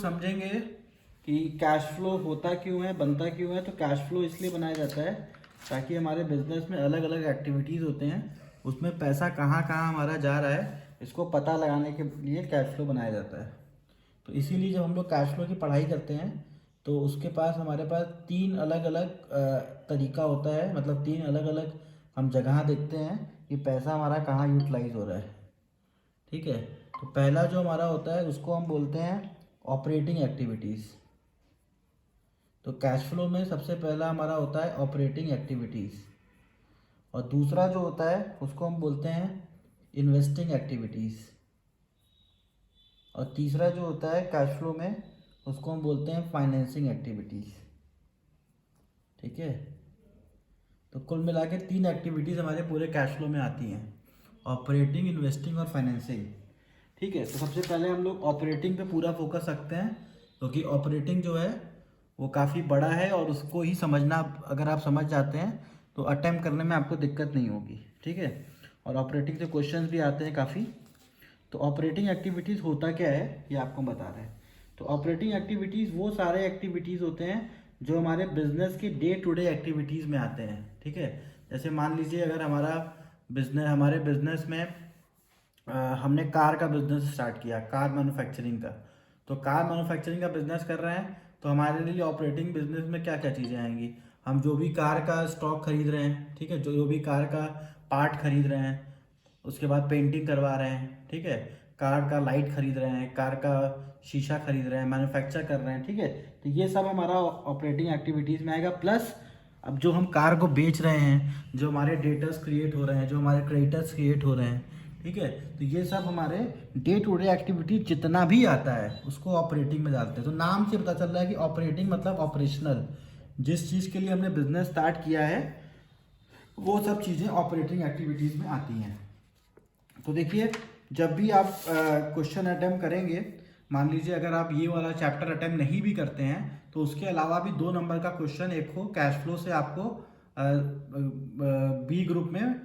समझेंगे कि cash flow होता क्यों है, बनता क्यों है। तो कैश फ्लो इसलिए बनाया जाता है ताकि हमारे बिजनेस में अलग अलग एक्टिविटीज़ होते हैं, उसमें पैसा कहाँ कहाँ हमारा जा रहा है, इसको पता लगाने के लिए कैश फ्लो बनाया जाता है। तो इसीलिए जब हम लोग कैश फ्लो की पढ़ाई करते हैं तो उसके पास हमारे पास तीन अलग अलग तरीका होता है, मतलब तीन अलग अलग हम जगह देखते हैं कि पैसा हमारा कहाँ यूटिलाइज हो रहा है। ठीक है, तो पहला जो हमारा होता है उसको हम बोलते हैं ऑपरेटिंग एक्टिविटीज़। तो कैश फ्लो में सबसे पहला हमारा होता है ऑपरेटिंग एक्टिविटीज़, और दूसरा जो होता है उसको हम बोलते हैं इन्वेस्टिंग एक्टिविटीज़, और तीसरा जो होता है कैश फ्लो में उसको हम बोलते हैं फाइनेंसिंग एक्टिविटीज़। ठीक है, तो कुल मिला के तीन एक्टिविटीज़ हमारे पूरे कैश फ्लो में आती हैं, ऑपरेटिंग, इन्वेस्टिंग और फाइनेंसिंग। ठीक है, तो सबसे पहले हम लोग ऑपरेटिंग पे पूरा फोकस रखते हैं, क्योंकि ऑपरेटिंग जो है वो काफ़ी बड़ा है और उसको ही समझना, अगर आप समझ जाते हैं तो अटेम्प्ट करने में आपको दिक्कत नहीं होगी। ठीक है, और ऑपरेटिंग से क्वेश्चंस भी आते हैं काफ़ी। तो ऑपरेटिंग एक्टिविटीज़ होता क्या है ये आपको बता रहे हैं। तो ऑपरेटिंग एक्टिविटीज़ वो सारे एक्टिविटीज़ होते हैं जो हमारे बिजनेस की डे टू डे एक्टिविटीज़ में आते हैं। ठीक है, जैसे मान लीजिए अगर हमारे बिजनेस में हमने कार का बिजनेस स्टार्ट किया, कार मैन्युफैक्चरिंग का। तो कार मैन्युफैक्चरिंग का बिजनेस कर रहे हैं तो हमारे लिए ऑपरेटिंग बिजनेस में क्या क्या चीज़ें आएंगी, हम जो भी कार का स्टॉक खरीद रहे हैं, ठीक है, जो भी कार का पार्ट खरीद रहे हैं, उसके बाद पेंटिंग करवा रहे हैं, ठीक है, कार का लाइट खरीद रहे हैं, कार का शीशा खरीद रहे हैं, मैन्युफैक्चर कर रहे हैं। ठीक है, तो ये सब हमारा ऑपरेटिंग एक्टिविटीज़ में आएगा। प्लस अब जो हम कार को बेच रहे हैं, जो हमारे डेटर्स क्रिएट हो रहे हैं, जो हमारे क्रेडिटर्स क्रिएट हो रहे हैं, ठीक है, तो ये सब हमारे डे टू डे एक्टिविटी जितना भी आता है उसको ऑपरेटिंग में डालते हैं। तो नाम से पता चल रहा है कि ऑपरेटिंग मतलब ऑपरेशनल, जिस चीज़ के लिए हमने बिजनेस स्टार्ट किया है वो सब चीज़ें ऑपरेटिंग एक्टिविटीज़ में आती हैं। तो देखिए, जब भी आप क्वेश्चन अटेम्प्ट करेंगे, मान लीजिए अगर आप ये वाला चैप्टर अटेम्प्ट नहीं भी करते हैं तो उसके अलावा भी 2 नंबर का क्वेश्चन, एक हो कैश फ्लो से आपको बी ग्रुप में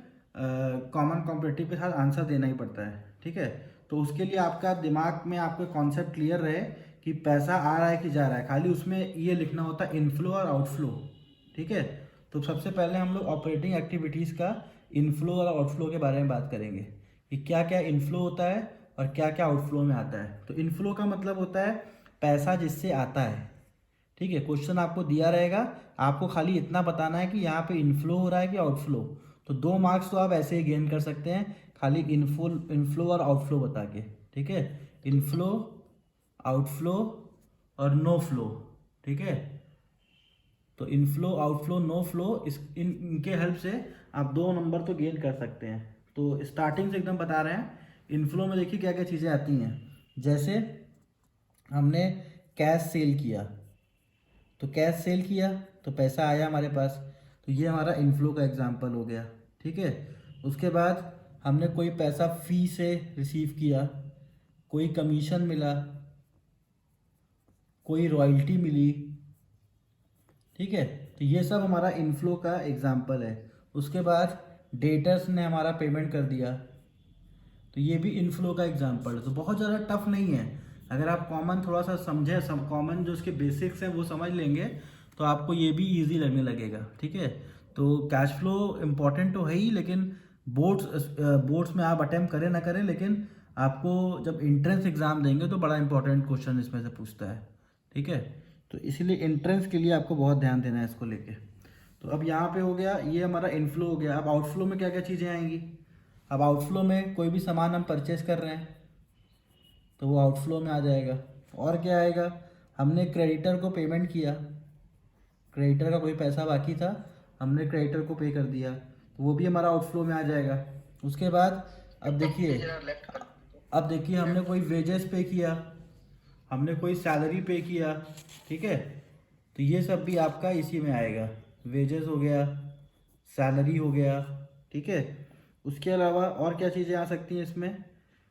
कॉमन कॉम्पिटिटिव के साथ आंसर देना ही पड़ता है। ठीक है, तो उसके लिए आपका दिमाग में आपको कॉन्सेप्ट क्लियर रहे कि पैसा आ रहा है कि जा रहा है, खाली उसमें ये लिखना होता है इनफ्लो और आउटफ्लो। ठीक है, तो सबसे पहले हम लोग ऑपरेटिंग एक्टिविटीज़ का इनफ्लो और आउटफ्लो के बारे में बात करेंगे कि क्या क्या इनफ्लो होता है और क्या क्या आउटफ्लो में आता है। तो इनफ्लो का मतलब होता है पैसा जिससे आता है। ठीक है, क्वेश्चन आपको दिया रहेगा, आपको खाली इतना बताना है कि यहाँ पे इनफ्लो हो रहा है कि आउटफ्लो। तो 2 मार्क्स तो आप ऐसे ही गेन कर सकते हैं, खाली इनफ्लो और आउटफ्लो बता के। ठीक है, इनफ्लो, आउटफ्लो और नो फ्लो। ठीक है, तो इनफ्लो, आउटफ्लो, नो फ्लो, इनके हेल्प से आप 2 नंबर तो गेन कर सकते हैं। तो स्टार्टिंग से एकदम बता रहे हैं। इनफ्लो में देखिए क्या क्या चीज़ें आती हैं, जैसे हमने कैश सेल किया, तो कैश सेल किया तो पैसा आया हमारे पास, तो ये हमारा इनफ्लो का एग्जाम्पल हो गया। ठीक है, उसके बाद हमने कोई पैसा फी से रिसीव किया, कोई कमीशन मिला, कोई रॉयल्टी मिली। ठीक है, तो ये सब हमारा इनफ्लो का एग्जाम्पल है। उसके बाद डेटर्स ने हमारा पेमेंट कर दिया, तो ये भी इनफ्लो का एग्जाम्पल है। तो बहुत ज़्यादा टफ नहीं है, अगर आप कॉमन थोड़ा सा समझे, कॉमन जो उसके बेसिक्स हैं वो समझ लेंगे तो आपको ये भी इजी लगने लगेगा। ठीक है, तो कैश फ्लो इम्पॉर्टेंट तो है ही, लेकिन बोर्ड्स में आप अटेम्प्ट करें ना करें, लेकिन आपको जब एंट्रेंस एग्ज़ाम देंगे तो बड़ा इंपॉर्टेंट क्वेश्चन इसमें से पूछता है। ठीक है, तो इसीलिए एंट्रेंस के लिए आपको बहुत ध्यान देना है इसको लेके। तो अब यहाँ पे हो गया, ये हमारा इनफ्लो हो गया। अब आउटफ्लो में क्या क्या चीज़ें आएंगी। अब आउटफ्लो में कोई भी सामान हम परचेज कर रहे हैं तो वो आउटफ्लो में आ जाएगा। और क्या आएगा, हमने क्रेडिटर को पेमेंट किया, क्रेडिटर का कोई पैसा बाकी था, हमने क्रेडिटर को पे कर दिया, तो वो भी हमारा आउटफ्लो में आ जाएगा। उसके बाद अब देखिए हमने कोई वेजेस पे किया, हमने कोई सैलरी पे किया। ठीक है, तो ये सब भी आपका इसी में आएगा, वेजेस हो गया, सैलरी हो गया। ठीक है, उसके अलावा और क्या चीज़ें आ सकती हैं इसमें,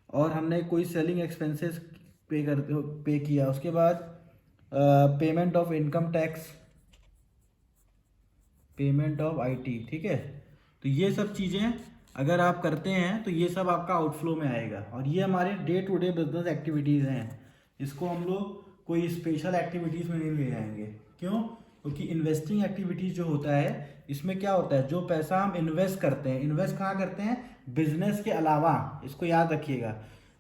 और हमने कोई सेलिंग एक्सपेंसेस पे किया। उसके बाद payment of income tax, payment of IT. ठीक है, तो ये सब चीज़ें अगर आप करते हैं तो ये सब आपका आउटफ्लो में आएगा, और ये हमारे day to day business activities हैं। इसको हम लोग कोई स्पेशल एक्टिविटीज़ में नहीं ले जाएंगे। क्यों? क्योंकि इन्वेस्टिंग एक्टिविटीज़ जो होता है इसमें क्या होता है, जो पैसा हम इन्वेस्ट करते हैं, इन्वेस्ट कहाँ करते हैं, बिजनेस के अलावा। इसको याद रखिएगा,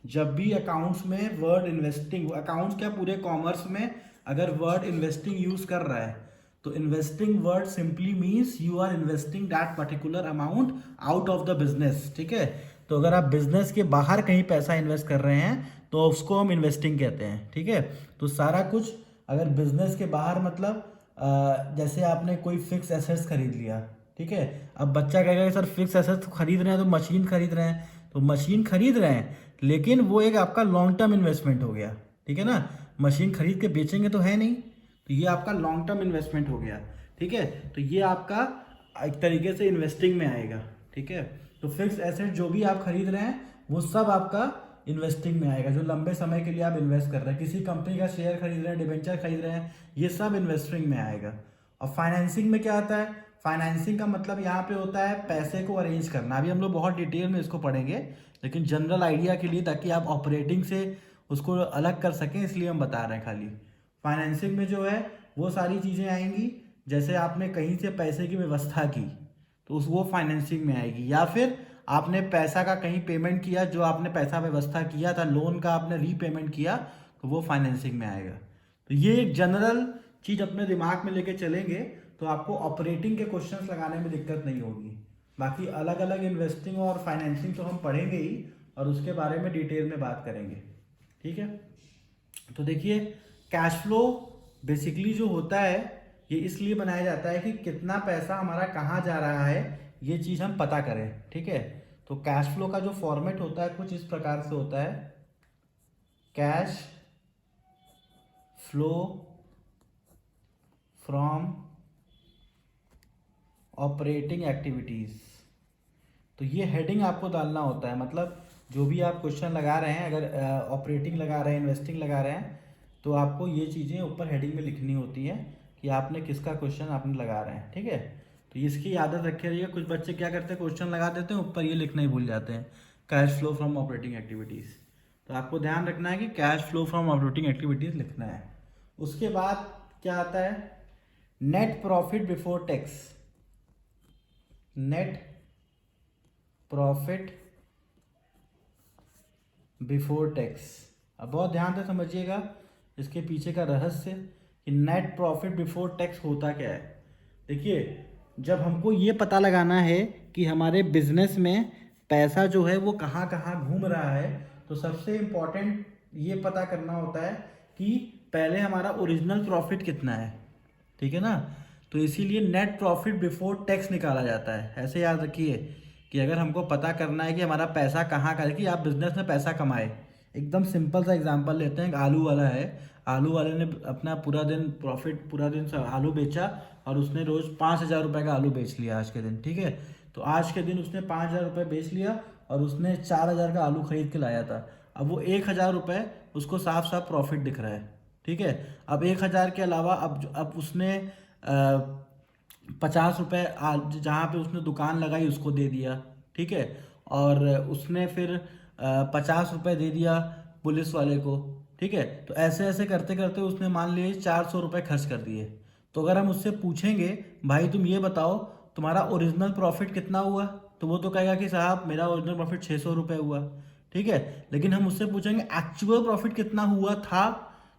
जब भी अकाउंट्स में वर्ड इन्वेस्टिंग, अकाउंट्स क्या पूरे कॉमर्स में अगर वर्ड इन्वेस्टिंग यूज कर रहा है तो investing word simply means you are investing that particular amount out of the business. ठीक है, तो अगर आप बिजनेस के बाहर कहीं पैसा इन्वेस्ट कर रहे हैं तो उसको हम इन्वेस्टिंग कहते हैं। ठीक है, तो सारा कुछ अगर बिजनेस के बाहर मतलब जैसे आपने कोई फिक्स एसेट्स खरीद लिया, ठीक है, अब बच्चा कहेगा कि सर फिक्स एसेट्स खरीद रहे हैं तो मशीन खरीद रहे हैं, तो मशीन खरीद रहे हैं लेकिन वो एक आपका लॉन्ग टर्म इन्वेस्टमेंट हो गया। ठीक है ना, मशीन खरीद के बेचेंगे तो है नहीं, तो ये आपका लॉन्ग टर्म इन्वेस्टमेंट हो गया। ठीक है, तो ये आपका एक तरीके से इन्वेस्टिंग में आएगा। ठीक है, तो फिक्स एसेट जो भी आप खरीद रहे हैं वो सब आपका इन्वेस्टिंग में आएगा, जो लंबे समय के लिए आप इन्वेस्ट कर रहे हैं, किसी कंपनी का शेयर खरीद रहे हैं, डिबेंचर खरीद रहे हैं, ये सब इन्वेस्टिंग में आएगा। और फाइनेंसिंग में क्या आता है, फाइनेंसिंग का मतलब यहाँ पे होता है पैसे को अरेंज करना। अभी हम लोग बहुत डिटेल में इसको पढ़ेंगे, लेकिन जनरल आइडिया के लिए, ताकि आप ऑपरेटिंग से उसको अलग कर सकें, इसलिए हम बता रहे हैं। खाली फाइनेंसिंग में जो है वो सारी चीज़ें आएंगी, जैसे आपने कहीं से पैसे की व्यवस्था की तो उस वो फाइनेंसिंग में आएगी, या फिर आपने पैसा का कहीं पेमेंट किया, जो आपने पैसा व्यवस्था किया था लोन का आपने रीपेमेंट किया, तो वो फाइनेंसिंग में आएगा। तो ये एक जनरल चीज़ अपने दिमाग में लेके चलेंगे तो आपको ऑपरेटिंग के क्वेश्चंस लगाने में दिक्कत नहीं होगी। बाकी अलग अलग इन्वेस्टिंग और फाइनेंसिंग तो हम पढ़ेंगे ही, और उसके बारे में डिटेल में बात करेंगे। ठीक है, तो देखिए कैश फ्लो बेसिकली जो होता है ये इसलिए बनाया जाता है कि कितना पैसा हमारा कहाँ जा रहा है ये चीज़ हम पता करें। ठीक है, तो कैश फ्लो का जो फॉर्मेट होता है कुछ इस प्रकार से होता है, cash flow from operating activities. तो ये हेडिंग आपको डालना होता है, मतलब जो भी आप क्वेश्चन लगा रहे हैं, अगर ऑपरेटिंग लगा रहे हैं, इन्वेस्टिंग लगा रहे हैं, तो आपको ये चीज़ें ऊपर हेडिंग में लिखनी होती है कि आपने किसका क्वेश्चन आपने लगा रहे हैं। ठीक है, तो इसकी आदत रखे रहिए। कुछ बच्चे क्या करते हैं, क्वेश्चन लगा देते हैं, ऊपर ये लिखना ही भूल जाते हैं, cash flow from operating activities. तो आपको ध्यान रखना है कि cash flow from operating activities लिखना है। उसके बाद क्या आता है, net profit before tax. Net profit before tax. अब बहुत ध्यान से समझिएगा इसके पीछे का रहस्य कि नेट प्रॉफिट बिफोर टैक्स होता क्या है। देखिए, जब हमको ये पता लगाना है कि हमारे बिजनेस में पैसा जो है वो कहाँ कहाँ घूम रहा है, तो सबसे इम्पोर्टेंट ये पता करना होता है कि पहले हमारा ओरिजिनल प्रॉफिट कितना है। ठीक है ना, तो इसीलिए नेट प्रॉफिट बिफोर टैक्स निकाला जाता है। ऐसे याद रखिए कि अगर हमको पता करना है कि हमारा पैसा कहाँ का है, कि आप बिजनेस में पैसा कमाए, एकदम सिंपल सा एग्जांपल लेते हैं, आलू वाला है, आलू वाले ने अपना पूरा दिन प्रॉफिट, पूरा दिन आलू बेचा और उसने रोज़ 5,000 रुपये का आलू बेच लिया आज के दिन। ठीक है, तो आज के दिन उसने 5,000 रुपये बेच लिया और उसने 4,000 का आलू खरीद के लाया था। अब वो 1,000 रुपये उसको साफ साफ प्रॉफिट दिख रहा है। ठीक है, अब 1,000 के अलावा अब उसने 50 रुपये जहाँ पे उसने दुकान लगाई उसको दे दिया। ठीक है, और उसने फिर 50 रुपये दे दिया पुलिस वाले को। ठीक है, तो ऐसे ऐसे करते करते उसने मान लिए 400 रुपये खर्च कर दिए। तो अगर हम उससे पूछेंगे भाई तुम ये बताओ तुम्हारा ओरिजिनल प्रॉफिट कितना हुआ, तो वो तो कहेगा कि साहब मेरा ओरिजिनल प्रॉफिट 600 रुपये हुआ। ठीक है, लेकिन हम उससे पूछेंगे एक्चुअल प्रॉफिट कितना हुआ था,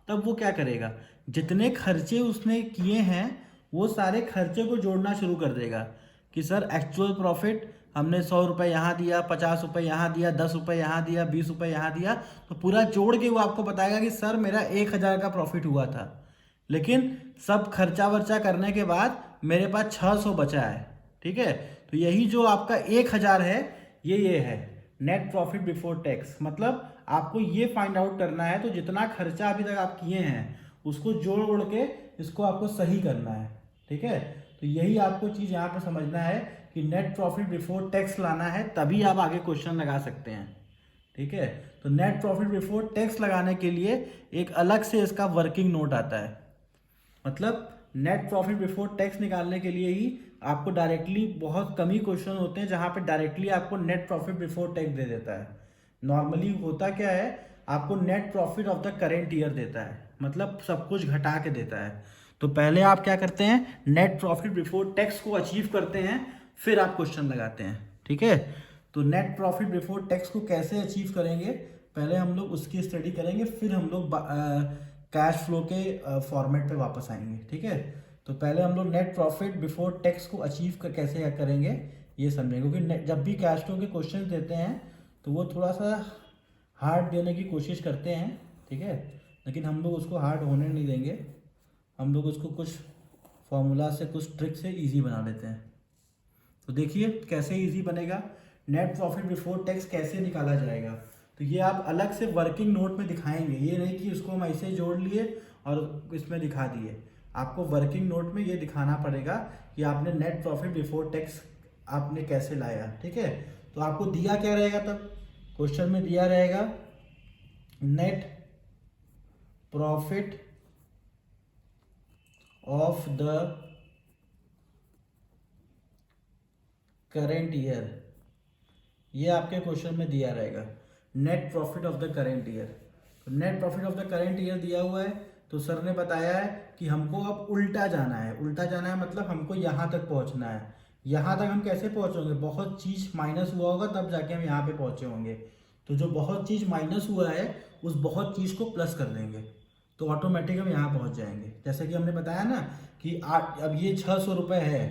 तब वो क्या करेगा, जितने खर्चे उसने किए हैं वो सारे खर्चे को जोड़ना शुरू कर देगा कि सर एक्चुअल प्रॉफिट हमने 100 रुपये यहाँ दिया, 50 रुपये यहाँ दिया, 10 रुपये यहाँ दिया, 20 रुपये यहाँ दिया, तो पूरा जोड़ के वो आपको बताएगा कि सर मेरा 1,000 का प्रॉफिट हुआ था, लेकिन सब खर्चा वर्चा करने के बाद मेरे पास 600 बचा है। ठीक है, तो यही जो आपका 1,000 है ये है नेट प्रॉफिट बिफोर टैक्स। मतलब आपको ये फाइंड आउट करना है, तो जितना खर्चा अभी तक आप किए हैं उसको जोड़ उड़ के इसको आपको सही करना है। ठीक है, तो यही आपको चीज़ यहाँ पे समझना है कि नेट प्रॉफिट बिफोर टैक्स लाना है, तभी आप आगे क्वेश्चन लगा सकते हैं। ठीक है, तो नेट प्रॉफिट बिफोर टैक्स लगाने के लिए एक अलग से इसका वर्किंग नोट आता है। मतलब नेट प्रॉफिट बिफोर टैक्स निकालने के लिए ही आपको डायरेक्टली बहुत कम ही क्वेश्चन होते हैं जहाँ पे डायरेक्टली आपको नेट प्रॉफिट बिफोर टैक्स दे देता है। नॉर्मली होता क्या है, आपको net profit of the current year देता है, मतलब सब कुछ घटा के देता है। तो पहले आप क्या करते हैं, नेट प्रॉफिट बिफोर टैक्स को अचीव करते हैं, फिर आप क्वेश्चन लगाते हैं। ठीक है, तो नेट प्रॉफिट बिफोर टैक्स को कैसे अचीव करेंगे, पहले हम लोग उसकी स्टडी करेंगे, फिर हम लोग कैश फ्लो के फॉर्मेट पे वापस आएंगे। ठीक है, तो पहले हम लोग नेट प्रॉफिट बिफोर टैक्स को अचीव कैसे करेंगे ये समझेंगे, क्योंकि जब भी कैश फ्लो के क्वेश्चन देते हैं तो वो थोड़ा सा हार्ड देने की कोशिश करते हैं। ठीक है, लेकिन हम लोग उसको हार्ड होने नहीं देंगे, हम लोग उसको कुछ फॉर्मूला से, कुछ ट्रिक से इजी बना लेते हैं। तो देखिए कैसे इजी बनेगा, नेट प्रॉफिट बिफोर टैक्स कैसे निकाला जाएगा। तो ये आप अलग से वर्किंग नोट में दिखाएंगे, ये नहीं कि उसको हम ऐसे जोड़ लिए और इसमें दिखा दिए। आपको वर्किंग नोट में ये दिखाना पड़ेगा कि आपने नेट प्रॉफिट बिफोर टैक्स आपने कैसे लाया। ठीक है, तो आपको दिया क्या रहेगा, तब क्वेश्चन में दिया रहेगा net profit of the current year, ये आपके क्वेश्चन में दिया रहेगा net profit of the current year. तो net profit of the current year दिया हुआ है, तो सर ने बताया है कि हमको अब उल्टा जाना है। उल्टा जाना है मतलब हमको यहाँ तक पहुँचना है। यहाँ तक हम कैसे पहुँचेंगे, बहुत चीज़ माइनस हुआ होगा तब जाके हम यहाँ पे पहुँचे होंगे। तो जो बहुत चीज़ माइनस हुआ है उस बहुत चीज़ को प्लस कर देंगे, तो ऑटोमेटिक हम यहाँ पहुँच जाएंगे। जैसे कि हमने बताया ना कि अब ये 600 रुपये है।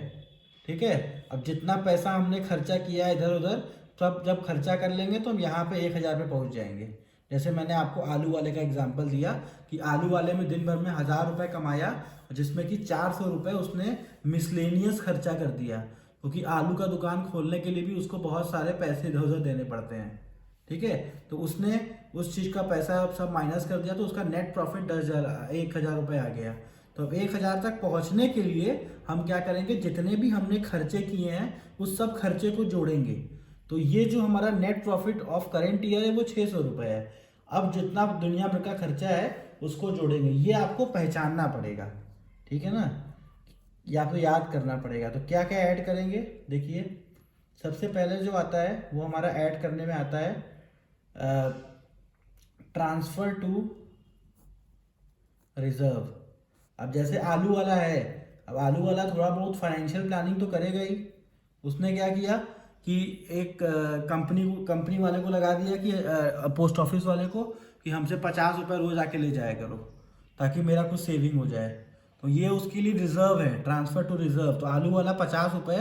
ठीक है, अब जितना पैसा हमने खर्चा किया है इधर उधर, तो अब जब खर्चा कर लेंगे तो हम यहाँ पे 1000 पे पहुँच जाएंगे। जैसे मैंने आपको आलू वाले का एग्जांपल दिया कि आलू वाले में दिन भर में 1000 रुपये कमाया, जिसमें कि 400 रुपये उसने मिसलेनियस खर्चा कर दिया, क्योंकि आलू का दुकान खोलने के लिए भी उसको बहुत सारे पैसे इधर उधर देने पड़ते हैं। ठीक है, तो उसने उस चीज़ का पैसा सब माइनस कर दिया, तो उसका नेट प्रॉफिट 10,000 रुपये आ गया। तो अब 1000 तक पहुंचने के लिए हम क्या करेंगे, जितने भी हमने खर्चे किए हैं उस सब खर्चे को जोड़ेंगे। तो ये जो हमारा net profit of current year है वो 600 रुपये है। अब जितना दुनिया भर का खर्चा है उसको जोड़ेंगे, ये आपको पहचानना पड़ेगा। ठीक है ना, या तो याद करना पड़ेगा। तो क्या क्या ऐड करेंगे, देखिए सबसे पहले जो आता है वो हमारा ऐड करने में आता है ट्रांसफर टू रिजर्व। अब जैसे आलू वाला है, अब आलू वाला थोड़ा बहुत फाइनेंशियल प्लानिंग तो करेगा ही। उसने क्या किया कि एक कंपनी वाले को लगा दिया कि पोस्ट ऑफिस वाले को कि हमसे 50 रुपये रोज आके ले जाया करो ताकि मेरा कुछ सेविंग हो जाए। तो ये उसके लिए रिजर्व है, ट्रांसफर टू रिजर्व। तो आलू वाला 50 रुपये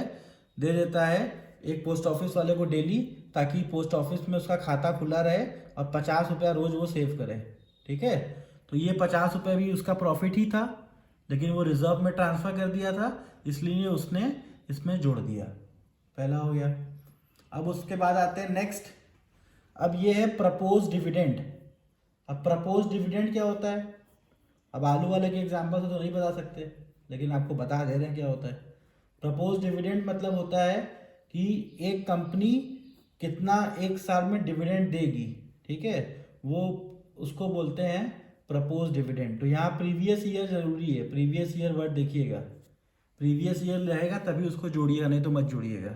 दे देता है एक पोस्ट ऑफिस वाले को डेली, ताकि पोस्ट ऑफिस में उसका खाता खुला रहे और 50 रुपया रोज वो सेव करे। ठीक है, तो ये 50 रुपये भी उसका प्रॉफिट ही था, लेकिन वो रिजर्व में ट्रांसफर कर दिया था, इसलिए उसने इसमें जोड़ दिया। पहला हो गया। अब उसके बाद आते हैं नेक्स्ट, अब ये है प्रपोज डिविडेंड। अब प्रपोज डिविडेंड क्या होता है, अब आलू वाले के एग्जांपल से तो नहीं बता सकते, लेकिन आपको बता दे रहे हैं क्या होता है। प्रपोज डिविडेंड मतलब होता है कि एक कंपनी कितना एक साल में डिविडेंड देगी। ठीक है, वो उसको बोलते हैं प्रपोज डिविडेंड। तो यहाँ प्रीवियस ईयर जरूरी है, प्रीवियस ईयर वर्ड देखिएगा, प्रीवियस ईयर रहेगा तभी उसको जोड़िएगा, नहीं तो मत जोड़िएगा।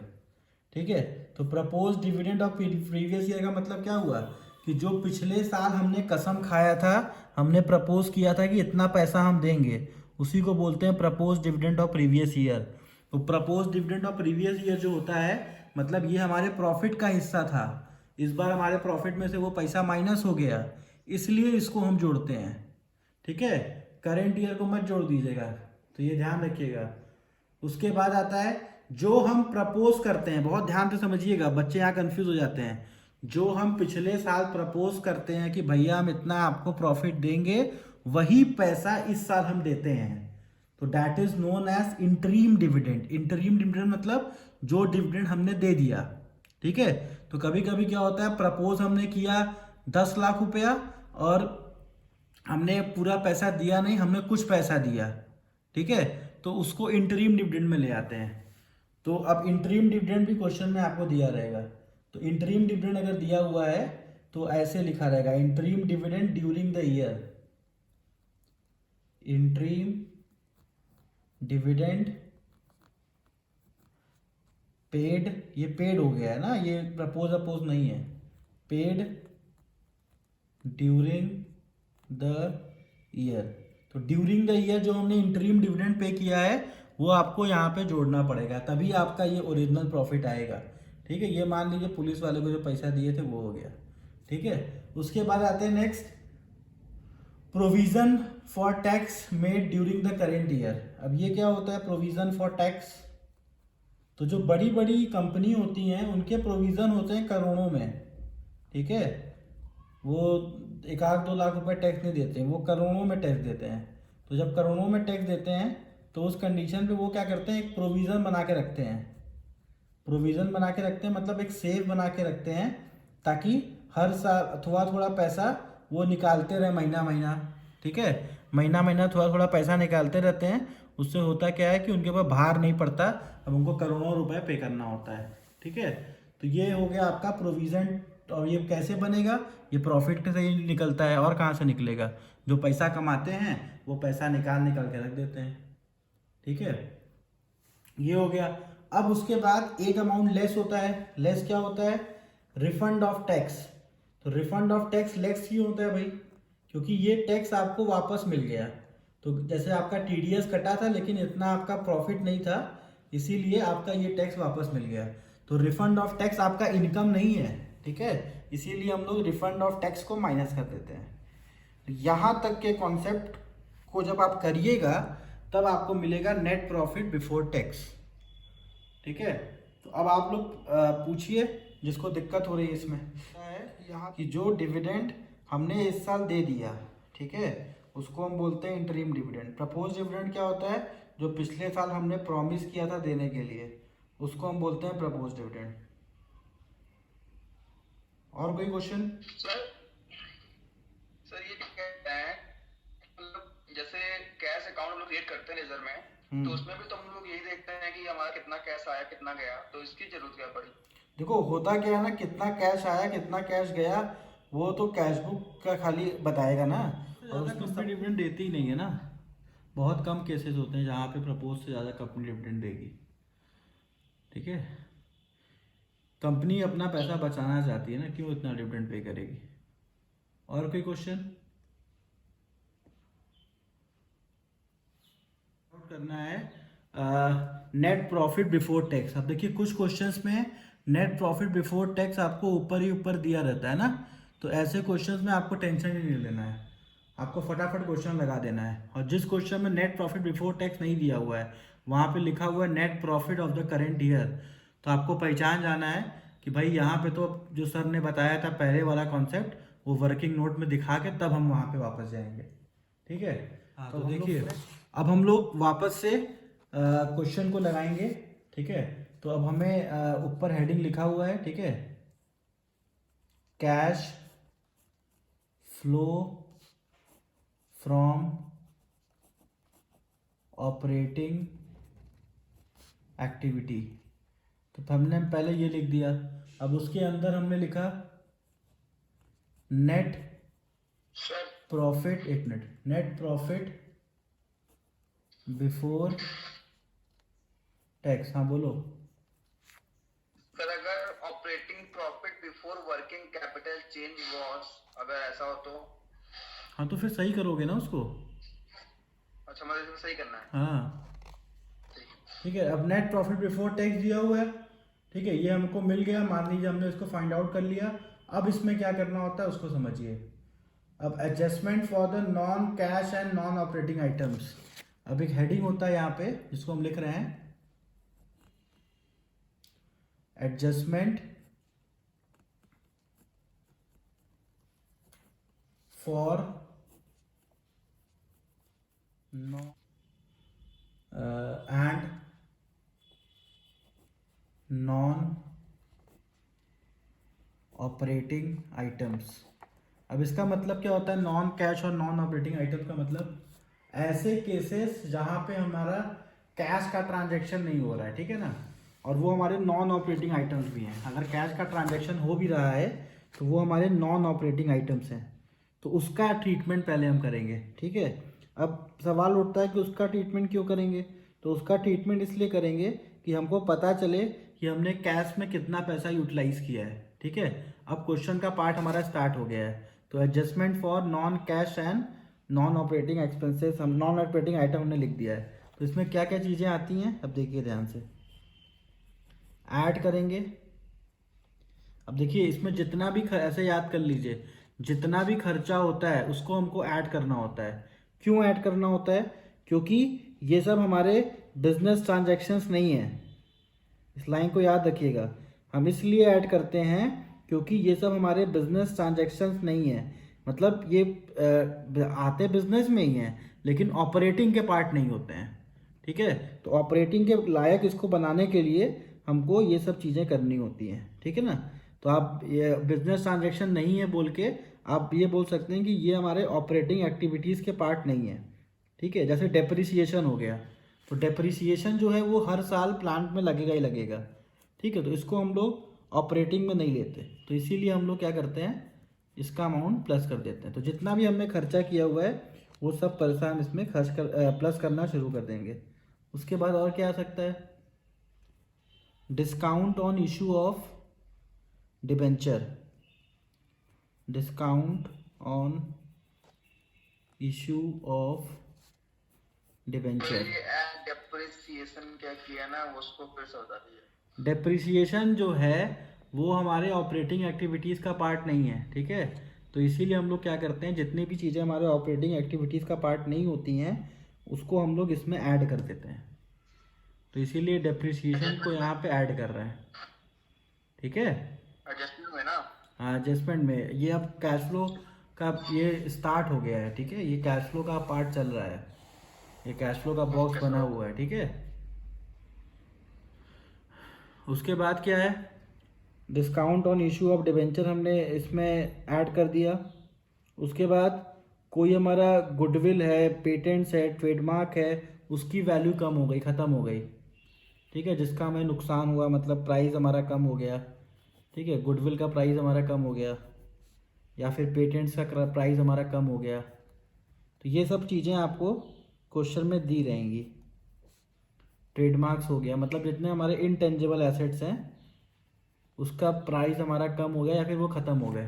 ठीक है, तो propose dividend of previous year का मतलब क्या हुआ कि जो पिछले साल हमने कसम खाया था, हमने प्रपोज किया था कि इतना पैसा हम देंगे, उसी को बोलते हैं propose dividend of previous year. तो propose dividend of previous year जो होता है, मतलब ये हमारे प्रॉफिट का हिस्सा था, इस बार हमारे प्रॉफिट में से वो पैसा माइनस हो गया, इसलिए इसको हम जोड़ते हैं। ठीक है, करेंट ईयर को मत जोड़ दीजिएगा, तो ये ध्यान रखिएगा। उसके बाद आता है जो हम प्रपोज करते हैं, बहुत ध्यान से समझिएगा, बच्चे यहाँ कंफ्यूज हो जाते हैं। जो हम पिछले साल प्रपोज करते हैं कि भैया हम इतना आपको प्रॉफिट देंगे, वही पैसा इस साल हम देते हैं, तो that is known as interim dividend. Interim dividend मतलब जो डिविडेंड हमने दे दिया। ठीक है, तो कभी कभी क्या होता है, प्रपोज हमने किया 10 लाख रुपया और हमने पूरा पैसा दिया नहीं, हमने कुछ पैसा दिया। ठीक है, तो उसको इंटरीम डिविडेंड में ले आते हैं। तो अब इंटरीम डिविडेंड भी क्वेश्चन में आपको दिया रहेगा। तो इंटरीम डिविडेंड अगर दिया हुआ है तो ऐसे लिखा रहेगा, interim dividend during the year, interim dividend paid, ये पेड हो गया है ना, ये प्रपोज अपोज नहीं है, पेड ड्यूरिंग द ईयर। तो ड्यूरिंग द ईयर जो हमने इंटरिम डिविडेंड पे किया है वो आपको यहाँ पे जोड़ना पड़ेगा, तभी आपका ये ओरिजिनल प्रॉफिट आएगा। ठीक है, ये मान लीजिए पुलिस वाले को जो पैसा दिए थे वो हो गया। ठीक है, उसके बाद आते हैं next, provision for tax made during the current year. अब ये क्या होता है प्रोविजन फॉर टैक्स? तो जो बड़ी बड़ी कंपनी होती हैं उनके प्रोविजन होते हैं करोड़ों में। ठीक है, वो 1-2 लाख रुपए टैक्स नहीं देते, वो करोड़ों में टैक्स देते हैं। तो जब करोड़ों में टैक्स देते हैं तो उस कंडीशन पे वो क्या करते हैं, एक प्रोविज़न बना के रखते हैं। प्रोविज़न बना के रखते हैं मतलब एक सेव बना के रखते हैं, ताकि हर साल थोड़ा थोड़ा पैसा वो निकालते रहे महीना महीना। ठीक है, महीना महीना थोड़ा थोड़ा पैसा निकालते रहते हैं। उससे होता क्या है कि उनके ऊपर भार नहीं पड़ता, अब उनको करोड़ों रुपए पे करना होता है। ठीक है, तो ये हो गया आपका प्रोविज़न। और ये कैसे बनेगा, ये प्रॉफिट से ही निकलता है, और कहाँ से निकलेगा? जो पैसा कमाते हैं वो पैसा निकाल निकाल के रख देते हैं। ठीक है, ये हो गया। अब उसके बाद एक अमाउंट लेस होता है। लेस क्या होता है? Refund of tax. तो रिफंड ऑफ टैक्स लेस क्यों होता है भाई? क्योंकि ये टैक्स आपको वापस मिल गया। तो जैसे आपका टीडीएस कटा था लेकिन इतना आपका प्रॉफिट नहीं था, इसीलिए आपका ये टैक्स वापस मिल गया। तो रिफंड ऑफ टैक्स आपका इनकम नहीं है। ठीक है, इसीलिए हम लोग रिफंड ऑफ टैक्स को माइनस कर देते हैं। तो यहाँ तक के कॉन्सेप्ट को जब आप करिएगा तब आपको मिलेगा नेट प्रॉफिट बिफोर टैक्स। ठीक है, तो अब आप लोग पूछिए जिसको दिक्कत हो रही है इसमें। क्या है यहाँ की जो डिविडेंड हमने इस साल दे दिया, ठीक है, उसको हम बोलते हैं इंटरिम डिविडेंड। प्रपोज डिविडेंड क्या होता है? जो पिछले साल हमने प्रॉमिस किया था देने के लिए, उसको हम बोलते हैं प्रपोज डिविडेंड। और कोई क्वेश्चन? सर ये कहते हैं मतलब जैसे कैश अकाउंट हम लोग क्रिएट करते हैं लेजर में, तो उसमें भी तो हम लोग यही देखते हैं कि हमारा कितना कैश आया कितना गया, तो इसकी जरूरत क्या पड़ी? देखो होता क्या है ना, कितना कैश आया कितना कैश गया वो तो कैश बुक का खाली बताएगा ना, और उसमें कंपनी डिविडेंड देती ही नहीं है ना। बहुत कम केसेस होते हैं जहाँ पे प्रपोज से ज़्यादा कंपनी डिविडेंड देगी। ठीक है, कंपनी अपना पैसा बचाना चाहती है ना, क्यों इतना डिविडेंड पे करेगी। और कोई क्वेश्चन? करना है नेट प्रॉफिट बिफोर टैक्स। अब देखिए कुछ क्वेश्चंस में नेट प्रॉफिट बिफोर टैक्स आपको ऊपर ही ऊपर दिया रहता है ना, तो ऐसे क्वेश्चंस में आपको टेंशन ही नहीं लेना है, आपको फटाफट क्वेश्चन लगा देना है। और जिस क्वेश्चन में नेट प्रॉफिट बिफोर टैक्स नहीं दिया हुआ है वहाँ पे लिखा हुआ है net profit of the current year, तो आपको पहचान जाना है कि भाई यहाँ पे तो जो सर ने बताया था पहले वाला कॉन्सेप्ट वो वर्किंग नोट में दिखा के तब हम वहाँ पे वापस जाएंगे। ठीक है, तो देखिए अब हम लोग वापस से क्वेश्चन को लगाएंगे। ठीक है, तो अब हमें ऊपर हेडिंग लिखा हुआ है, ठीक है, cash flow from operating activity. तो हमने पहले ये लिख दिया, अब उसके अंदर हमने लिखा नेट प्रॉफिट, एक minute, net profit before tax. हाँ बोलो। सर अगर operating profit before working capital change was, अगर ऐसा हो तो? हाँ तो फिर सही करोगे ना उसको। अच्छा मतलब इसमें सही करना है। हाँ ठीक है, अब नेट प्रॉफिट बिफोर टैक्स दिया हुआ है। ठीक है, ये हमको मिल गया, मान लीजिए हमने इसको फाइंड आउट कर लिया। अब इसमें क्या करना होता है उसको समझिए। अब adjustment for the non cash and non operating items. अब एक हेडिंग होता है यहाँ पे जिसको हम लिख रहे हैं adjustment for and non operating items. अब इसका मतलब क्या होता है, नॉन कैश और नॉन ऑपरेटिंग आइटम्स का मतलब ऐसे केसेस जहाँ पे हमारा कैश का ट्रांजैक्शन नहीं हो रहा है, ठीक है ना, और वो हमारे नॉन ऑपरेटिंग आइटम्स भी हैं। अगर कैश का ट्रांजैक्शन हो भी रहा है तो वो हमारे नॉन ऑपरेटिंग आइटम्स हैं, तो उसका ट्रीटमेंट पहले हम करेंगे। ठीक है, अब सवाल उठता है कि उसका ट्रीटमेंट क्यों करेंगे, तो उसका ट्रीटमेंट इसलिए करेंगे कि हमको पता चले कि हमने कैश में कितना पैसा यूटिलाइज किया है। ठीक है, अब क्वेश्चन का पार्ट हमारा स्टार्ट हो गया है। तो adjustment for non cash and non operating expenses, हम नॉन ऑपरेटिंग आइटम हमने लिख दिया है। तो इसमें क्या क्या चीज़ें आती हैं अब देखिए ध्यान से, ऐड करेंगे। अब देखिए इसमें जितना भी ऐसे याद कर लीजिए, जितना भी खर्चा होता है उसको हमको ऐड करना होता है। क्यों ऐड करना होता है? क्योंकि ये सब हमारे बिजनेस ट्रांजैक्शंस नहीं है। इस लाइन को याद रखिएगा, हम इसलिए ऐड करते हैं क्योंकि ये सब हमारे बिजनेस ट्रांजैक्शंस नहीं है। मतलब ये आते बिजनेस में ही हैं लेकिन ऑपरेटिंग के पार्ट नहीं होते हैं। ठीक है, तो ऑपरेटिंग के लायक इसको बनाने के लिए हमको ये सब चीज़ें करनी होती हैं। ठीक है ना, तो आप ये बिजनेस ट्रांजैक्शन नहीं है बोल के आप ये बोल सकते हैं कि ये हमारे ऑपरेटिंग एक्टिविटीज़ के पार्ट नहीं है। ठीक है, जैसे डेप्रिसिएशन हो गया, तो डेप्रिसिएशन जो है वो हर साल प्लांट में लगेगा ही लगेगा। ठीक है, तो इसको हम लोग ऑपरेटिंग में नहीं लेते, तो इसीलिए हम लोग क्या करते हैं, इसका अमाउंट प्लस कर देते हैं। तो जितना भी हमने खर्चा किया हुआ है वो सब पैसा हम इसमें प्लस करना शुरू कर देंगे। उसके बाद और क्या आ सकता है, discount on issue of debenture, discount on issue of debenture. Depreciation क्या किया ना, उसको फिर से बता दीजिए। डेप्रिसिएशन जो है वो हमारे ऑपरेटिंग एक्टिविटीज़ का पार्ट नहीं है। ठीक है, तो इसीलिए हम लोग क्या करते हैं, जितनी भी चीज़ें हमारे ऑपरेटिंग एक्टिविटीज़ का पार्ट नहीं होती हैं उसको हम लोग इसमें ऐड कर देते हैं। तो इसीलिए डेप्रिसिएशन को यहाँ पे ऐड कर रहे हैं। ठीक है, एडजस्टमेंट में ना। हाँ एडजस्टमेंट में। ये अब कैश फ्लो का ये स्टार्ट हो गया है। ठीक है, ये कैश फ्लो का पार्ट चल रहा है, ये कैश फ्लो का बॉक्स बना हुआ है। ठीक है, उसके बाद क्या है, discount on issue of debenture हमने इसमें ऐड कर दिया। उसके बाद कोई हमारा गुडविल है, पेटेंट्स है, ट्रेडमार्क है, उसकी वैल्यू कम हो गई, ख़त्म हो गई। ठीक है, जिसका हमें नुकसान हुआ, मतलब प्राइस हमारा कम हो गया। ठीक है, गुडविल का प्राइस हमारा कम हो गया या फिर पेटेंट्स का प्राइस हमारा कम हो गया। तो ये सब चीज़ें आपको क्वेश्चन में दी रहेंगी। ट्रेडमार्क्स हो गया, मतलब जितने हमारे इनटेंजिबल एसेट्स हैं उसका प्राइस हमारा कम हो गया या फिर वो ख़त्म हो गए,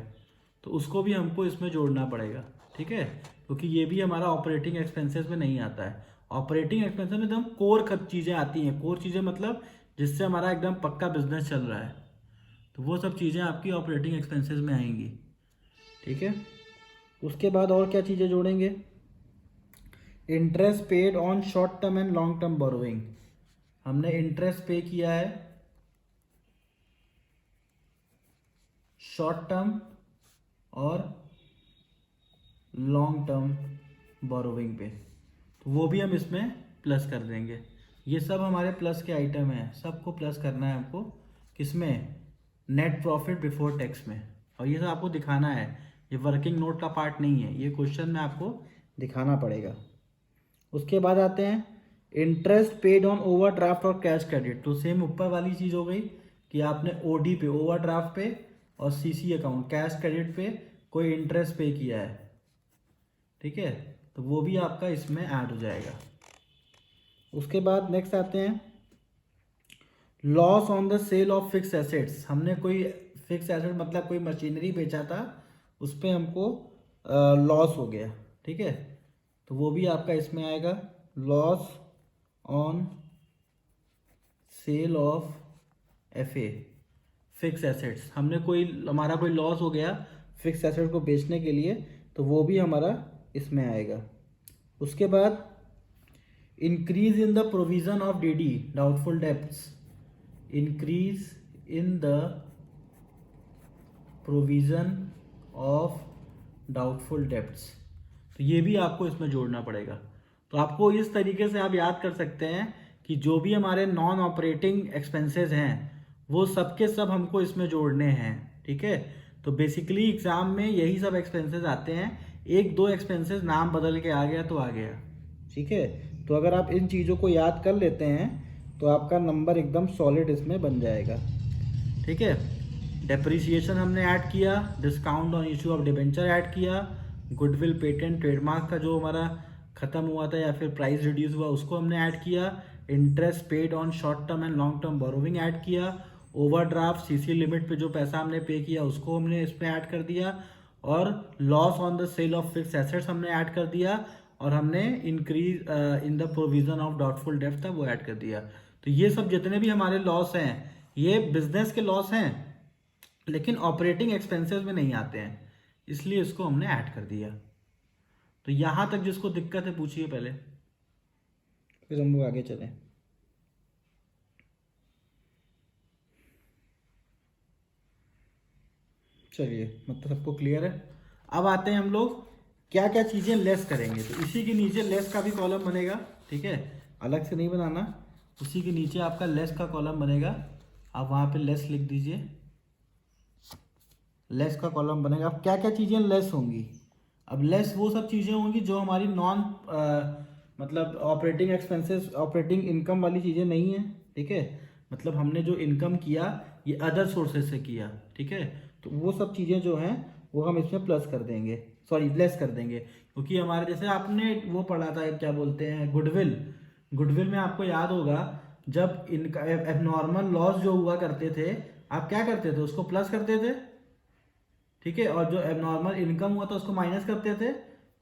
तो उसको भी हमको इसमें जोड़ना पड़ेगा। ठीक है, क्योंकि ये भी हमारा ऑपरेटिंग एक्सपेंसेस में नहीं आता है। ऑपरेटिंग एक्सपेंसेस में एकदम कोर चीज़ें आती हैं। कोर चीज़ें मतलब जिससे हमारा एकदम पक्का बिजनेस चल रहा है, तो वो सब चीज़ें आपकी ऑपरेटिंग एक्सपेंसेस में आएंगी। ठीक है, उसके बाद और क्या चीज़ें जोड़ेंगे, interest paid on short term and long term borrowing. हमने इंटरेस्ट पे किया है शॉर्ट टर्म और लॉन्ग टर्म बोरोइंग पे, तो वो भी हम इसमें प्लस कर देंगे। ये सब हमारे प्लस के आइटम हैं, सबको प्लस करना है हमको। किसमें, नेट प्रॉफिट बिफोर टैक्स में। और ये सब आपको दिखाना है, ये वर्किंग नोट का पार्ट नहीं है, ये क्वेश्चन में आपको दिखाना पड़ेगा। उसके बाद आते हैं इंटरेस्ट पेड ऑन ओवरड्राफ्ट और कैश क्रेडिट। तो सेम ऊपर वाली चीज़ हो गई कि आपने ओडी पे, ओवरड्राफ्ट पे और सीसी अकाउंट, कैश क्रेडिट पे कोई इंटरेस्ट पे किया है। ठीक है, तो वो भी आपका इसमें ऐड हो जाएगा। उसके बाद नेक्स्ट आते हैं loss on the sale of fix assets. हमने कोई फिक्स एसेट मतलब कोई मशीनरी बेचा था, उस पर हमको लॉस हो गया। ठीक है, तो वो भी आपका इसमें आएगा, loss on sale of FA, fix assets. हमने कोई, हमारा कोई लॉस हो गया फिक्स एसेट को बेचने के लिए, तो वो भी हमारा इसमें आएगा। उसके बाद increase in the provision of DD, doubtful debts, increase in the provision of doubtful debts, तो ये भी आपको इसमें जोड़ना पड़ेगा। तो आपको इस तरीके से आप याद कर सकते हैं कि जो भी हमारे नॉन ऑपरेटिंग एक्सपेंसेस हैं वो सब के सब हमको इसमें जोड़ने हैं। ठीक है, तो बेसिकली एग्जाम में यही सब एक्सपेंसेस आते हैं। एक दो एक्सपेंसेस नाम बदल के आ गया तो आ गया। ठीक है, तो अगर आप इन चीज़ों को याद कर लेते हैं तो आपका नंबर एकदम सॉलिड इसमें बन जाएगा। ठीक है, डेप्रिसिएशन हमने ऐड किया, discount on issue of debenture add किया, गुडविल, पेटेंट, ट्रेडमार्क का जो हमारा ख़त्म हुआ था या फिर प्राइस रिड्यूस हुआ उसको हमने ऐड किया, interest paid on short term and long term borrowing add किया, ओवरड्राफ्ट सीसी लिमिट पे जो पैसा हमने पे किया उसको हमने इसमें ऐड कर दिया, और loss on the sale of fix assets हमने ऐड कर दिया, और हमने increase in the provision of doubtful डेब्ट था वो ऐड कर दिया। तो ये सब जितने भी हमारे लॉस हैं ये बिजनेस के लॉस हैं, लेकिन ऑपरेटिंग एक्सपेंसेस में नहीं आते हैं, इसलिए इसको हमने ऐड कर दिया। तो यहाँ तक जिसको दिक्कत है पूछिए पहले, फिर हम लोग आगे चलें। चलिए, मतलब सबको क्लियर है। अब आते हैं हम लोग क्या क्या चीज़ें लेस करेंगे। तो इसी के नीचे लेस का भी कॉलम बनेगा, ठीक है, अलग से नहीं बनाना। उसी के नीचे आपका लेस का कॉलम बनेगा, आप वहाँ पे लेस लिख दीजिए, लेस का कॉलम बनेगा। अब क्या क्या चीज़ें लेस होंगी? अब लेस वो सब चीज़ें होंगी जो हमारी नॉन मतलब ऑपरेटिंग एक्सपेंसेस, ऑपरेटिंग इनकम वाली चीज़ें नहीं है, ठीक है। मतलब हमने जो इनकम किया ये अदर सोर्सेज से किया, ठीक है। तो वो सब चीज़ें जो हैं वो हम इसमें प्लस कर देंगे, सॉरी लेस कर देंगे, क्योंकि हमारे जैसे आपने वो पढ़ा था क्या बोलते हैं गुडविल। गुडविल में आपको याद होगा जब इनका एबनॉर्मल लॉस जो हुआ करते थे आप क्या करते थे, उसको प्लस करते थे, ठीक है, और जो एबनॉर्मल इनकम हुआ था उसको माइनस करते थे।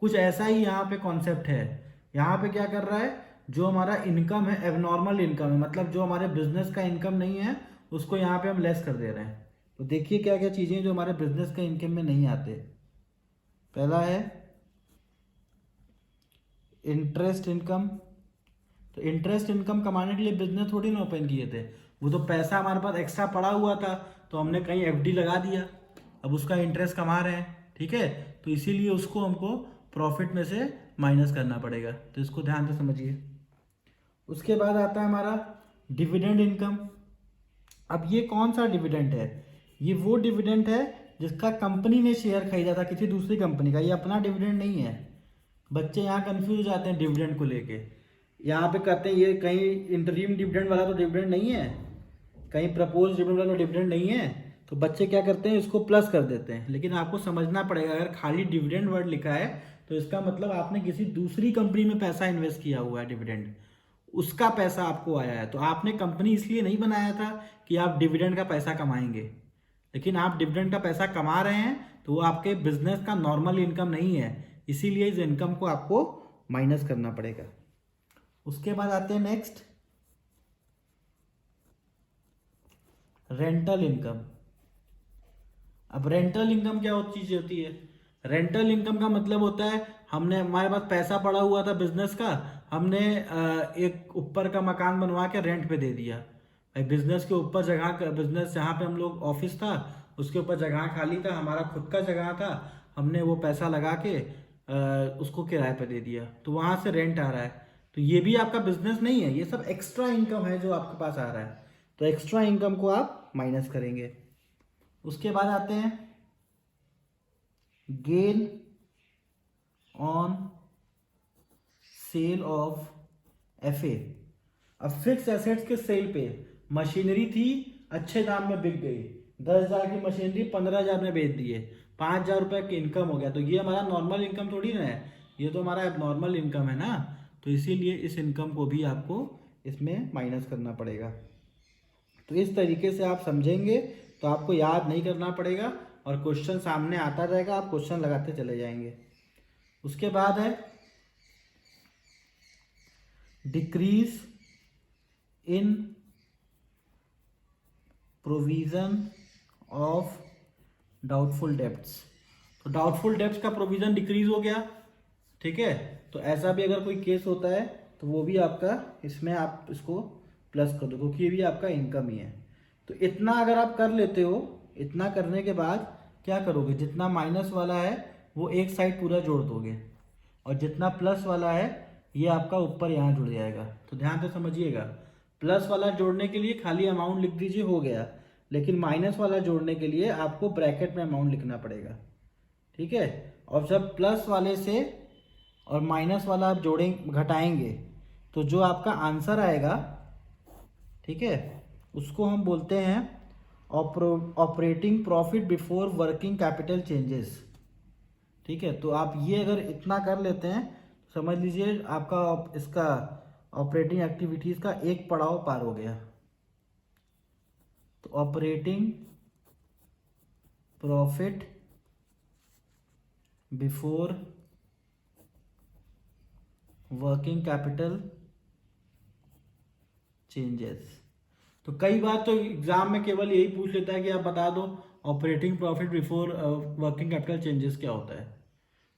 कुछ ऐसा ही यहाँ पे कॉन्सेप्ट है। यहाँ पे क्या कर रहा है, जो हमारा इनकम है एबनॉर्मल इनकम है, मतलब जो हमारे बिजनेस का इनकम नहीं है उसको यहाँ पे हम लेस कर दे रहे हैं। तो देखिए क्या क्या चीज़ें जो हमारे बिजनेस का इनकम में नहीं आते। पहला है इंटरेस्ट इनकम। तो इंटरेस्ट इनकम कमाने के लिए बिजनेस थोड़ी ना ओपन किए थे, वो तो पैसा हमारे पास एक्स्ट्रा पड़ा हुआ था तो हमने कहीं एफडी लगा दिया, अब उसका इंटरेस्ट कमा रहे हैं, ठीक है। तो इसीलिए उसको हमको प्रॉफिट में से माइनस करना पड़ेगा, तो इसको ध्यान से समझिए। उसके बाद आता है हमारा डिविडेंड इनकम। अब ये कौन सा डिविडेंड है? ये वो डिविडेंड है जिसका कंपनी ने शेयर खरीदा था किसी दूसरी कंपनी का, ये अपना डिविडेंड नहीं है। बच्चे यहाँ कंफ्यूज हो जाते हैं डिविडेंड को लेके, यहाँ पे कहते हैं ये कहीं इंटरिम डिविडेंड वाला तो डिविडेंड नहीं है, कहीं प्रपोज डिविडेंड वाला तो डिविडेंड नहीं है, तो बच्चे क्या करते हैं इसको प्लस कर देते हैं। लेकिन आपको समझना पड़ेगा, अगर खाली डिविडेंड वर्ड लिखा है तो इसका मतलब आपने किसी दूसरी कंपनी में पैसा इन्वेस्ट किया हुआ है, डिविडेंड उसका पैसा आपको आया है। तो आपने कंपनी इसलिए नहीं बनाया था कि आप डिविडेंड का पैसा कमाएंगे, लेकिन आप डिविडेंड का पैसा कमा रहे हैं तो वो आपके बिजनेस का नॉर्मल इनकम नहीं है, इसीलिए इस इनकम को आपको माइनस करना पड़ेगा। उसके बाद आते हैं नेक्स्ट रेंटल इनकम। अब रेंटल इनकम क्या चीज होती है? रेंटल इनकम का मतलब होता है हमने, हमारे पास पैसा पड़ा हुआ था बिजनेस का, हमने एक ऊपर का मकान बनवा के रेंट पे दे दिया। भाई बिजनेस के ऊपर जगह, बिजनेस जहाँ पे हम लोग ऑफिस था उसके ऊपर जगह खाली था, हमारा खुद का जगह था, हमने वो पैसा लगा के उसको किराए पे दे दिया, तो वहाँ से रेंट आ रहा है। तो ये भी आपका बिजनेस नहीं है, ये सब एक्स्ट्रा इनकम है जो आपके पास आ रहा है, तो एक्स्ट्रा इनकम को आप माइनस करेंगे। उसके बाद आते हैं gain on sale of FA. अब फिक्स एसेट्स के सेल पे मशीनरी थी, अच्छे दाम में बिक गई, 10,000 की मशीनरी 15,000 में बेच दिए, 5,000 रुपये की इनकम हो गया। तो ये हमारा नॉर्मल इनकम थोड़ी ना है, ये तो हमारा एबनॉर्मल इनकम है ना, तो इसीलिए इस इनकम को भी आपको इसमें माइनस करना पड़ेगा। तो इस तरीके से आप समझेंगे तो आपको याद नहीं करना पड़ेगा और क्वेश्चन सामने आता रहेगा, आप क्वेश्चन लगाते चले जाएंगे। उसके बाद है decrease in provision of doubtful debts. तो डाउटफुल डेब्ट्स का प्रोविजन डिक्रीज हो गया, ठीक है। तो ऐसा भी अगर कोई केस होता है तो वो भी आपका इसमें आप इसको प्लस कर दो, क्योंकि ये भी आपका इनकम ही है। तो इतना अगर आप कर लेते हो, इतना करने के बाद क्या करोगे, जितना माइनस वाला है वो एक साइड पूरा जोड़ दोगे, और जितना प्लस वाला है ये आपका ऊपर यहाँ जुड़ जाएगा। तो ध्यान से समझिएगा, प्लस वाला जोड़ने के लिए खाली अमाउंट लिख दीजिए, हो गया, लेकिन माइनस वाला जोड़ने के लिए आपको ब्रैकेट में अमाउंट लिखना पड़ेगा, ठीक है। और जब प्लस वाले से और माइनस वाला आप जोड़ें घटाएंगे तो जो आपका आंसर आएगा, ठीक है, उसको हम बोलते हैं operating profit before working capital changes, ठीक है। तो आप ये अगर इतना कर लेते हैं समझ लीजिए आपका इसका ऑपरेटिंग एक्टिविटीज़ का एक पड़ाव पार हो गया। तो operating profit before working capital changes. तो कई बार तो एग्जाम में केवल यही पूछ लेता है कि आप बता दो operating profit before working capital changes क्या होता है।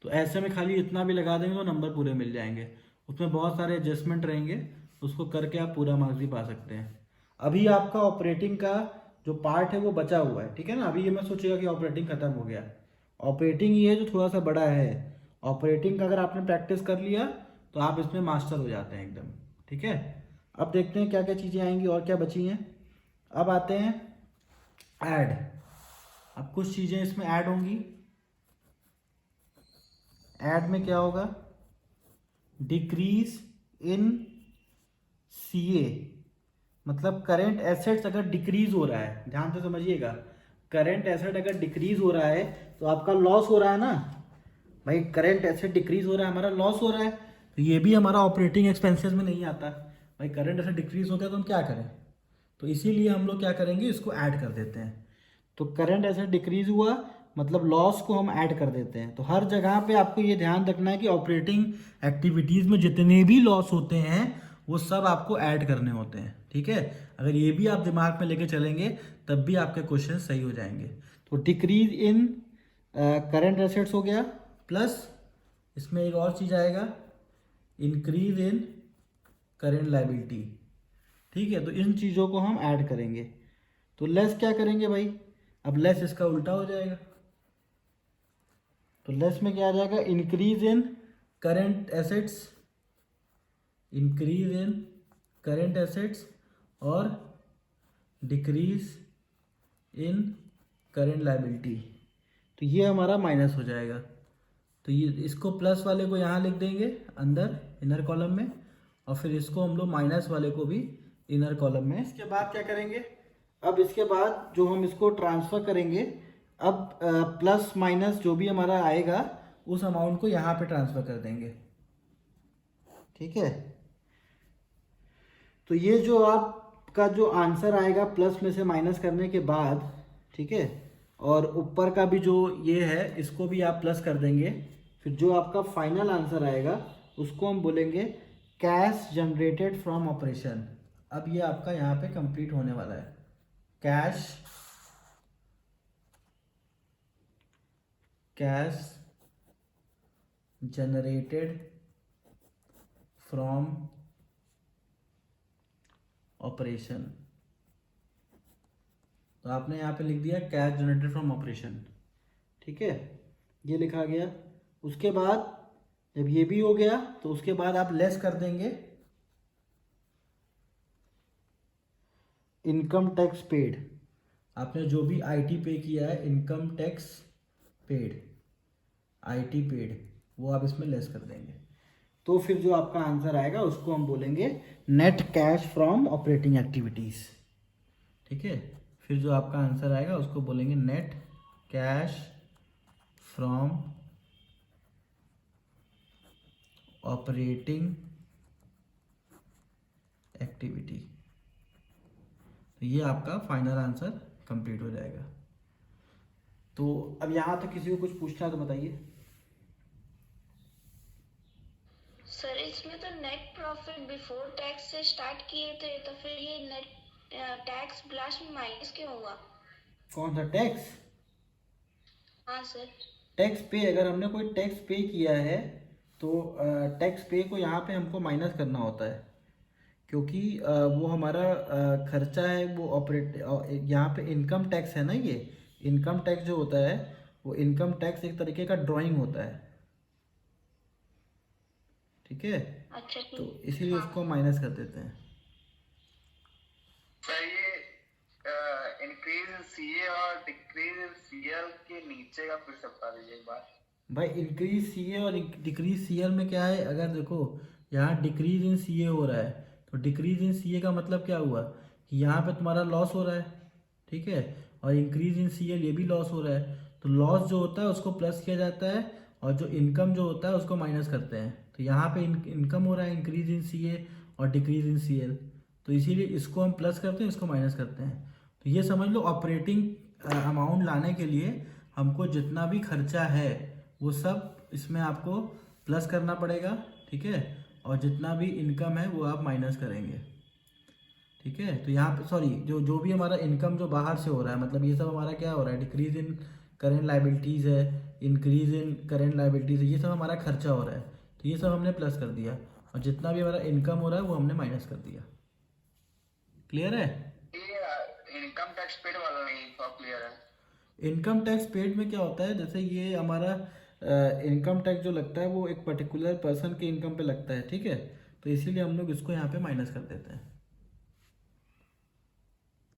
तो ऐसे में खाली इतना भी लगा देंगे तो नंबर पूरे मिल जाएंगे। उसमें बहुत सारे एडजस्टमेंट रहेंगे, उसको करके आप पूरा मार्क्स भी पा सकते हैं। अभी आपका ऑपरेटिंग का जो पार्ट है वो बचा हुआ है, ठीक है ना। अभी ये मत सोचिएगा कि ऑपरेटिंग खत्म हो गया। ऑपरेटिंग ये है जो थोड़ा सा बड़ा है। ऑपरेटिंग का अगर आपने प्रैक्टिस कर लिया तो आप इसमें मास्टर हो जाते हैं एकदम, ठीक है। अब देखते हैं क्या क्या चीज़ें आएंगी और क्या बची हैं। अब आते हैं ऐड। अब कुछ चीज़ें इसमें ऐड होंगी। ऐड में क्या होगा, डिक्रीज इन सीए, मतलब करेंट एसेट्स अगर डिक्रीज हो रहा है, ध्यान से समझिएगा, करेंट एसेट अगर डिक्रीज हो रहा है तो आपका लॉस हो रहा है ना भाई। करेंट एसेट डिक्रीज हो रहा है, हमारा लॉस हो रहा है, तो ये भी हमारा ऑपरेटिंग एक्सपेंसेस में नहीं आता भाई। करेंट एसेट डिक्रीज हो गया तो हम क्या करें, तो इसीलिए हम लोग क्या करेंगे, इसको ऐड कर देते हैं। तो करंट एसेट डिक्रीज हुआ मतलब लॉस को हम ऐड कर देते हैं। तो हर जगह पे आपको ये ध्यान रखना है कि ऑपरेटिंग एक्टिविटीज़ में जितने भी लॉस होते हैं वो सब आपको ऐड करने होते हैं, ठीक है। अगर ये भी आप दिमाग में लेके चलेंगे तब भी आपके क्वेश्चन सही हो जाएंगे। तो डिक्रीज इन करंट एसेट्स हो गया, प्लस इसमें एक और चीज़ आएगा, इंक्रीज इन करंट लायबिलिटी, ठीक है। तो इन चीज़ों को हम ऐड करेंगे। तो लेस क्या करेंगे भाई, अब लेस इसका उल्टा हो जाएगा। तो लेस में क्या आ जाएगा, increase in current assets, increase in current assets और डिक्रीज इन करंट लायबिलिटी। तो ये हमारा माइनस हो जाएगा। तो ये इसको प्लस वाले को यहाँ लिख देंगे अंदर इनर कॉलम में, और फिर इसको हम लोग माइनस वाले को भी इनर कॉलम में। इसके बाद क्या करेंगे, अब इसके बाद जो हम इसको ट्रांसफ़र करेंगे, अब प्लस माइनस जो भी हमारा आएगा उस अमाउंट को यहाँ पे ट्रांसफ़र कर देंगे, ठीक है। तो ये जो आपका जो आंसर आएगा प्लस में से माइनस करने के बाद, ठीक है, और ऊपर का भी जो ये है इसको भी आप प्लस कर देंगे। फिर जो आपका फाइनल आंसर आएगा उसको हम बोलेंगे कैश जनरेटेड फ्रॉम ऑपरेशन। अब ये आपका यहाँ पे कंप्लीट होने वाला है, कैश जनरेटेड फ्रॉम ऑपरेशन। तो आपने यहाँ पे लिख दिया कैश जनरेटेड फ्रॉम ऑपरेशन, ठीक है, ये लिखा गया। उसके बाद जब ये भी हो गया तो उसके बाद आप लेस कर देंगे इनकम टैक्स पेड। आपने जो भी आईटी पे किया है, income tax paid, IT paid, वो आप इसमें लेस कर देंगे। तो फिर जो आपका आंसर आएगा उसको हम बोलेंगे net cash from operating activities, ठीक है। फिर जो आपका आंसर आएगा उसको बोलेंगे net cash from operating activity. तो ये आपका फाइनल आंसर कंप्लीट हो जाएगा। तो अब यहाँ तक किसी को कुछ पूछना है तो बताइए। सर इसमें तो नेट प्रॉफिट बिफोर टैक्स से स्टार्ट किए थे, तो फिर ये नेट टैक्स प्लस माइनस क्यों हुआ? कौन सा टैक्स? हाँ सर। टैक्स पे, अगर हमने कोई टैक्स पे किया है तो टैक्स पे को यहाँ पे हमको माइनस करना होता है, क्योंकि वो हमारा खर्चा है, वो ऑपरेट, यहाँ पे इनकम टैक्स है ना। ये इनकम टैक्स जो होता है वो इनकम टैक्स एक तरीके का ड्राइंग होता है, ठीक है। अच्छा तो इसीलिए उसको माइनस कर देते हैं। सर ये इंक्रीज इन सीए और डिक्रीज इन सीएल के नीचे का फिर से बता दीजिए एक बार। भाई इंक्रीज सीए और डिक्रीज सीएल में क्या है, अगर देखो यहाँ डिक्रीज इन सीए हो रहा है तो डिक्रीज इन सीए का मतलब क्या हुआ कि यहाँ पे तुम्हारा लॉस हो रहा है, ठीक है, और इंक्रीज इन सीएल ये भी लॉस हो रहा है। तो लॉस जो होता है उसको प्लस किया जाता है और जो इनकम जो होता है उसको माइनस करते हैं। तो यहाँ पे इनकम हो रहा है इंक्रीज इन सीए और डिक्रीज इन सीएल, तो इसीलिए इसको हम प्लस करते हैं, इसको माइनस करते हैं। तो ये समझ लो ऑपरेटिंग अमाउंट लाने के लिए हमको जितना भी खर्चा है वो सब इसमें आपको प्लस करना पड़ेगा, ठीक है। और जितना भी इनकम है वो आप माइनस करेंगे, ठीक है। तो यहाँ पे सॉरी, जो भी हमारा इनकम जो बाहर से हो रहा है, मतलब ये सब हमारा क्या हो रहा है, डिक्रीज इन करेंट लाइबिलिटीज़ है, इंक्रीज इन करेंट लाइबिलिटीज़ है, ये सब हमारा खर्चा हो रहा है, तो ये सब हमने प्लस कर दिया। और जितना भी हमारा इनकम हो रहा है वो हमने माइनस कर दिया। क्लियर है? ये इनकम टैक्स पेड वाला नहीं क्लियर है। इनकम टैक्स पेड में क्या होता है, जैसे ये हमारा इनकम टैक्स जो लगता है वो एक पर्टिकुलर पर्सन के इनकम पे लगता है, ठीक है। तो इसीलिए हम लोग इसको यहाँ पे माइनस कर देते हैं।